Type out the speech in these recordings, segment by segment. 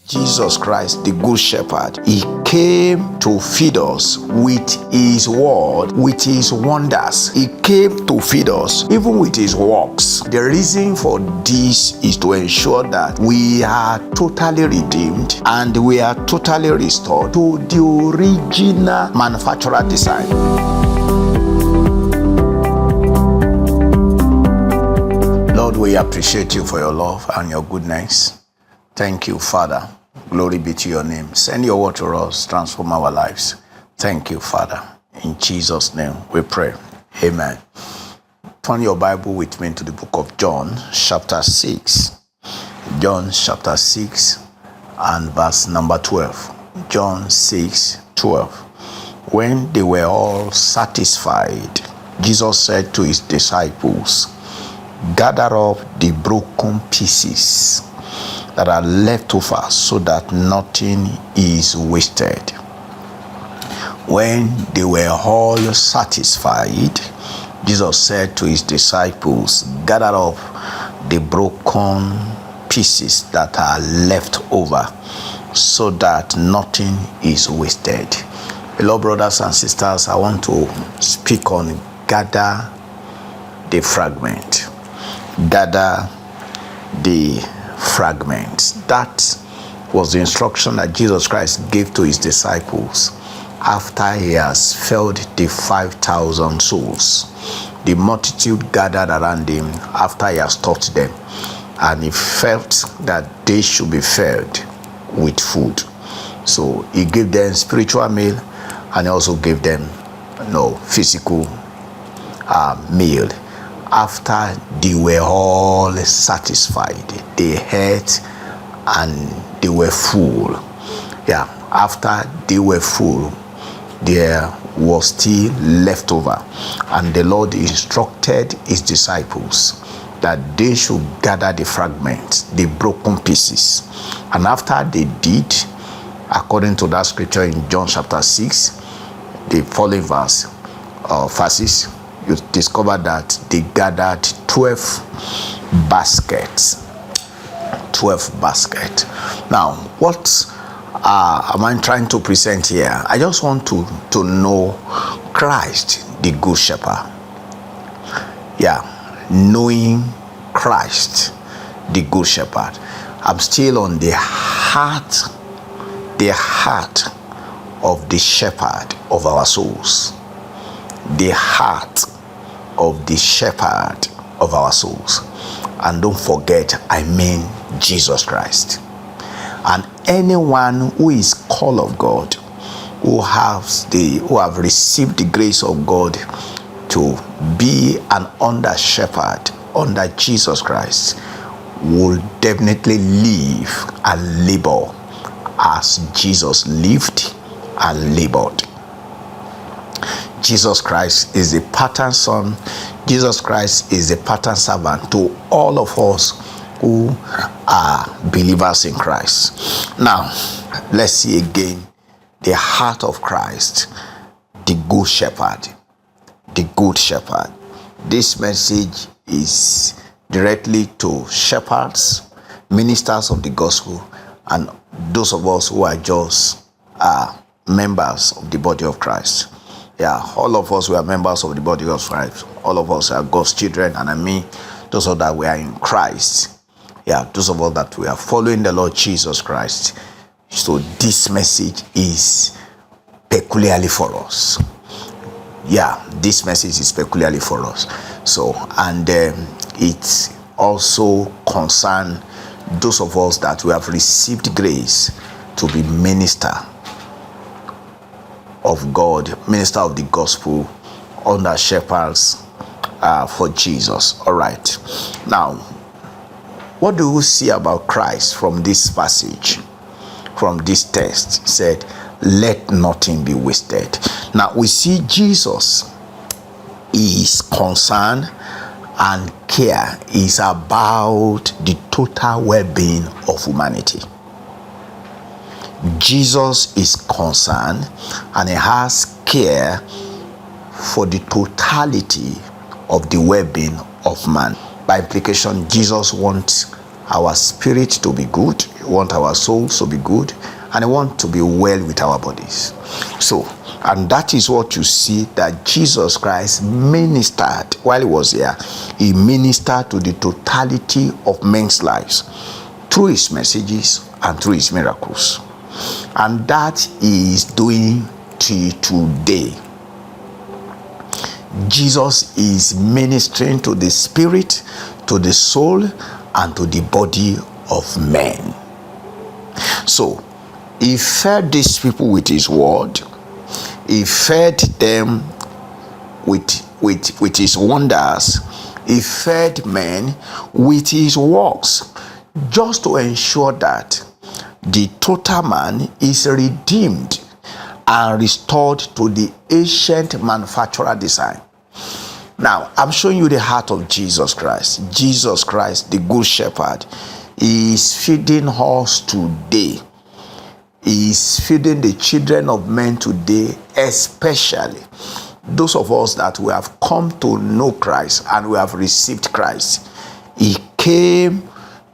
Jesus Christ, the Good Shepherd, He came to feed us with His word, with His wonders. He came to feed us even with His works. The reason for this is to ensure that we are totally redeemed and we are totally restored to the original manufacturer design. Lord, we appreciate You for Your love and Your goodness. Thank You, Father. Glory be to Your name. Send Your word to us, transform our lives. Thank You, Father. In Jesus' name we pray. Amen. Turn your Bible with me to the book of John, chapter 6. John chapter 6 and verse number 12. John 6:12. When they were all satisfied, Jesus said to His disciples, "Gather up the broken pieces that are left over, so that nothing is wasted." When they were all satisfied, Jesus said to His disciples, "Gather up the broken pieces that are left over, so that nothing is wasted." Hello, brothers and sisters. I want to speak on gather the fragment. Gather the fragments. That was the instruction that Jesus Christ gave to His disciples after He has fed the 5,000 souls. The multitude gathered around Him after He has taught them, and He felt that they should be fed with food. So He gave them spiritual meal, and He also gave them physical meal. After they were all satisfied, they ate and they were full. After they were full, there was still leftover, and the Lord instructed His disciples that they should gather the fragments, the broken pieces. And after they did, according to that scripture in John chapter 6, the following verses, you discover that they gathered 12 baskets. 12 baskets. Now, what am I trying to present here? I just want to know Christ, the Good Shepherd. Knowing Christ, the Good Shepherd. I'm still on the heart of the shepherd of our souls. The heart of the shepherd of our souls. And don't forget, I mean Jesus Christ. And anyone who is called of God, who have received the grace of God to be an under shepherd under Jesus Christ, will definitely live and labor as Jesus lived and labored. Jesus Christ is the pattern son. Jesus Christ is the pattern servant to all of us who are believers in Christ. Now, let's see again the heart of Christ, the Good Shepherd. The Good Shepherd. This message is directly to shepherds, ministers of the gospel, and those of us who are just members of the body of Christ. All of us, we are members of the body of Christ. All of us are God's children, and I mean those of us that we are in Christ. Those of us that we are following the Lord Jesus Christ. So this message is peculiarly for us. This message is peculiarly for us. So, and it also concerns those of us that we have received grace to be minister of God, minister of the gospel, under shepherds for Jesus. All right. Now, what do we see about Christ from this passage, from this text? It said, "Let nothing be wasted." Now, we see Jesus is concerned and care is about the total well-being of humanity. Jesus is concerned and He has care for the totality of the well-being of man. By implication, Jesus wants our spirit to be good. He We want our souls to be good, and we want to be well with our bodies. So, and that is what you see that Jesus Christ ministered while he was here. He ministered to the totality of men's lives through his messages and through his miracles. And that he is doing till today. Jesus is ministering to the spirit, to the soul, and to the body of men. So, he fed these people with his word. He fed them with his wonders. He fed men with his works, just to ensure that the total man is redeemed and restored to the ancient manufacturer design. Now, I'm showing you the heart of Jesus Christ. Jesus Christ, the Good Shepherd, is feeding us today. He is feeding the children of men today, especially those of us that we have come to know Christ and we have received Christ. He came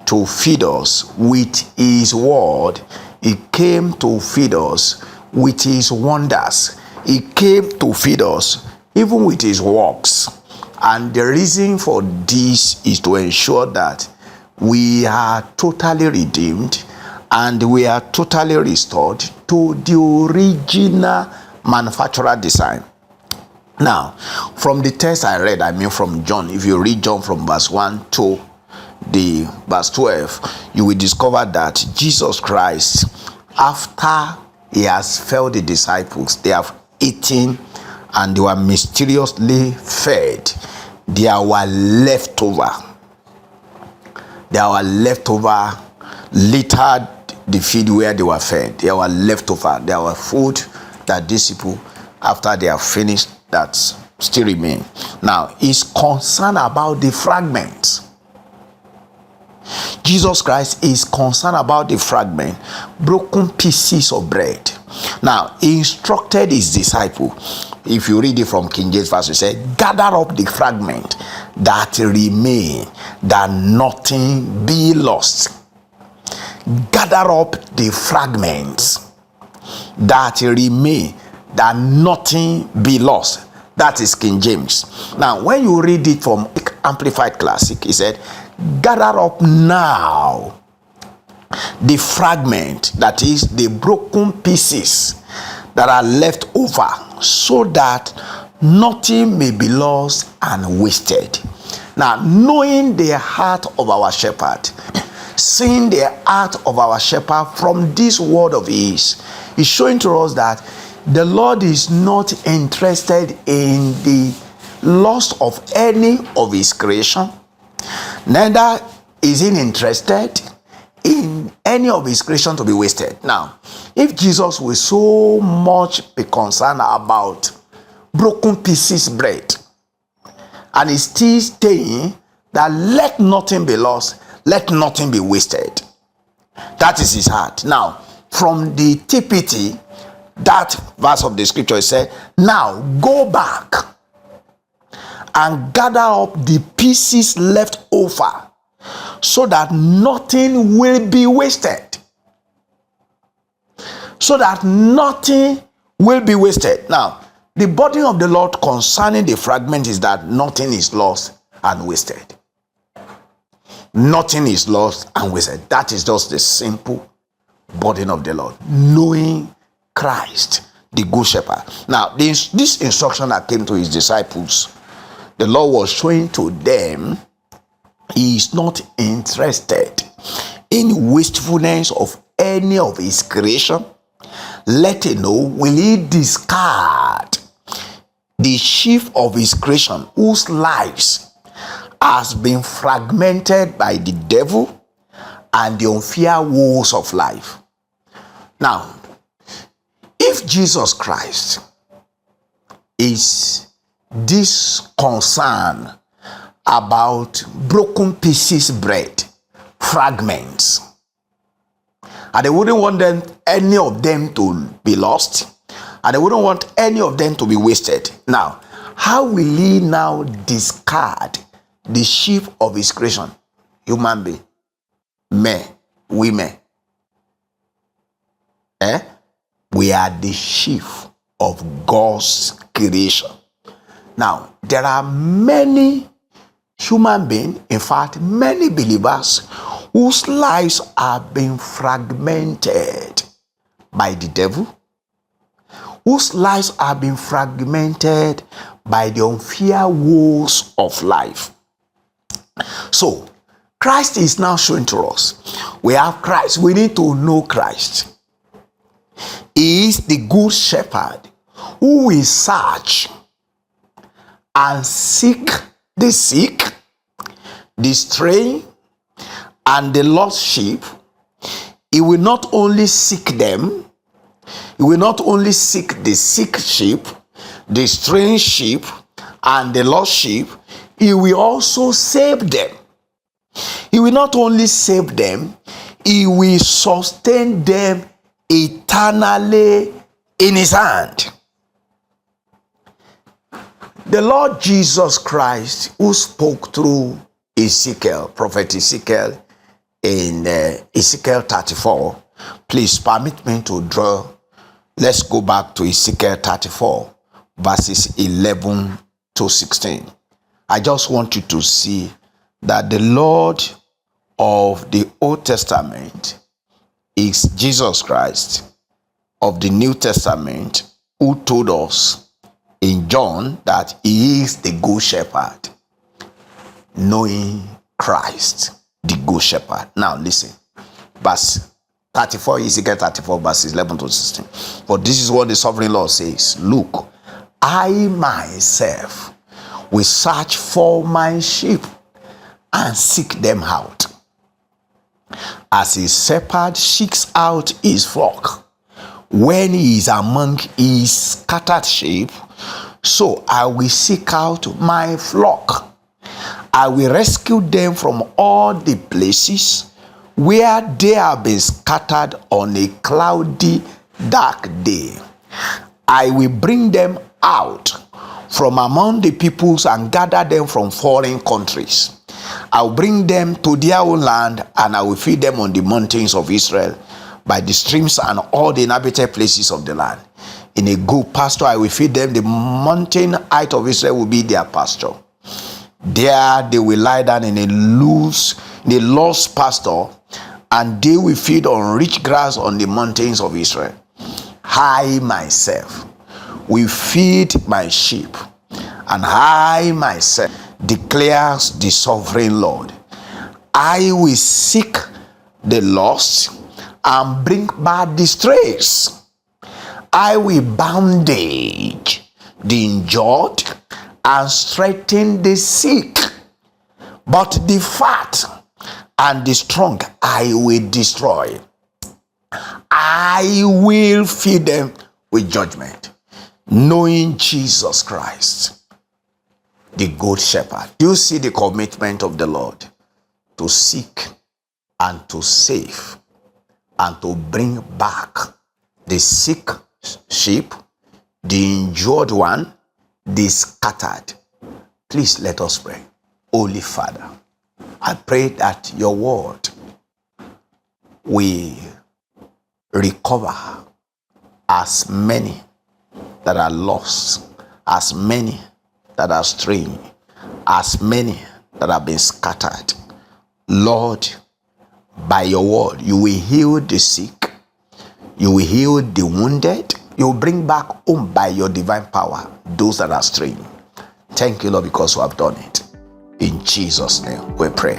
to feed us with his word. He came to feed us with his wonders. He came to feed us even with his works. And the reason for this is to ensure that we are totally redeemed and we are totally restored to the original manufacturer design. Now, from the text I read, from John, if you read John from verse 1 to the verse 12, you will discover that Jesus Christ, after he has fed the disciples, they have eaten and they were mysteriously fed. There were leftover. Littered the field where they were fed. There were leftover. There were food that these people, after they have finished, that still remain. Now, he's concerned about the fragments. Jesus Christ is concerned about the fragment, broken pieces of bread. Now, he instructed his disciple. If you read it from King James verse, he said, gather up the fragment that remain, that nothing be lost. Gather up the fragments that remain, that nothing be lost. That is King James. Now, when you read it from Amplified Classic, he said, gather up now the fragment, that is the broken pieces that are left over, so that nothing may be lost and wasted. Now, knowing the heart of our shepherd, seeing the heart of our shepherd from this word of his, is showing to us that the Lord is not interested in the loss of any of his creation. Neither is he interested in any of his creation to be wasted. Now, if Jesus will so much be concerned about broken pieces bread, and he's still saying that let nothing be lost, let nothing be wasted, that is his heart. Now, from the TPT, that verse of the scripture said, now go back and gather up the pieces left over, so that nothing will be wasted. So that nothing will be wasted. Now, the burden of the Lord concerning the fragment is that nothing is lost and wasted. Nothing is lost and wasted. That is just the simple burden of the Lord. Knowing Christ, the Good Shepherd. Now, this instruction that came to his disciples, the Lord was showing to them he is not interested in wastefulness of any of his creation. Let alone will he discard the sheaf of his creation, whose lives has been fragmented by the devil and the unfair woes of life. Now, if Jesus Christ is this concern about broken pieces bread, fragments, and they wouldn't want any of them to be lost, and they wouldn't want any of them to be wasted. Now, how will he now discard the sheaf of his creation? Human being, men, women, We are the sheep of God's creation. Now, there are many human beings, in fact, many believers, whose lives are being fragmented by the devil, whose lives are being fragmented by the unfair woes of life. So, Christ is now showing to us. We have Christ. We need to know Christ. He is the good shepherd who will search and seek the sick, the stray, and the lost sheep. He will not only seek them, he will not only seek the sick sheep, the strange sheep, and the lost sheep, he will also save them. He will not only save them, he will sustain them eternally in his hand. The Lord Jesus Christ, who spoke through Ezekiel, prophet Ezekiel, in Ezekiel 34, please permit me to draw. Let's go back to Ezekiel 34, verses 11 to 16. I just want you to see that the Lord of the Old Testament is Jesus Christ of the New Testament, who told us in John that he is the good shepherd, knowing Christ, the good shepherd. Now listen, verse 34, Ezekiel 34, verses 11 to 16. For this is what the sovereign Lord says: look, I myself will search for my sheep and seek them out, as a shepherd seeks out his flock when he is among his scattered sheep. So I will seek out my flock. I will rescue them from all the places where they have been scattered on a cloudy, dark day. I will bring them out from among the peoples and gather them from foreign countries. I will bring them to their own land, and I will feed them on the mountains of Israel, by the streams and all the inhabited places of the land. In a good pasture I will feed them. The mountain height of Israel will be their pasture. There they will lie down in a lost pasture, and they will feed on rich grass on the mountains of Israel. I myself will feed my sheep, and I myself, declares the sovereign Lord, I will seek the lost and bring back the strays. I will bandage the injured and strengthen the sick, but the fat and the strong I will destroy. I will feed them with judgment, knowing Jesus Christ, the good shepherd. You see the commitment of the Lord to seek and to save and to bring back the sick sheep, the injured one, the scattered. Please let us pray. Holy Father, I pray that your word will recover as many that are lost, as many that are straying, as many that have been scattered. Lord, by your word, you will heal the sick, you will heal the wounded, you will bring back home by your divine power those that are straying. Thank you, Lord, because you have done it. In Jesus' name we pray.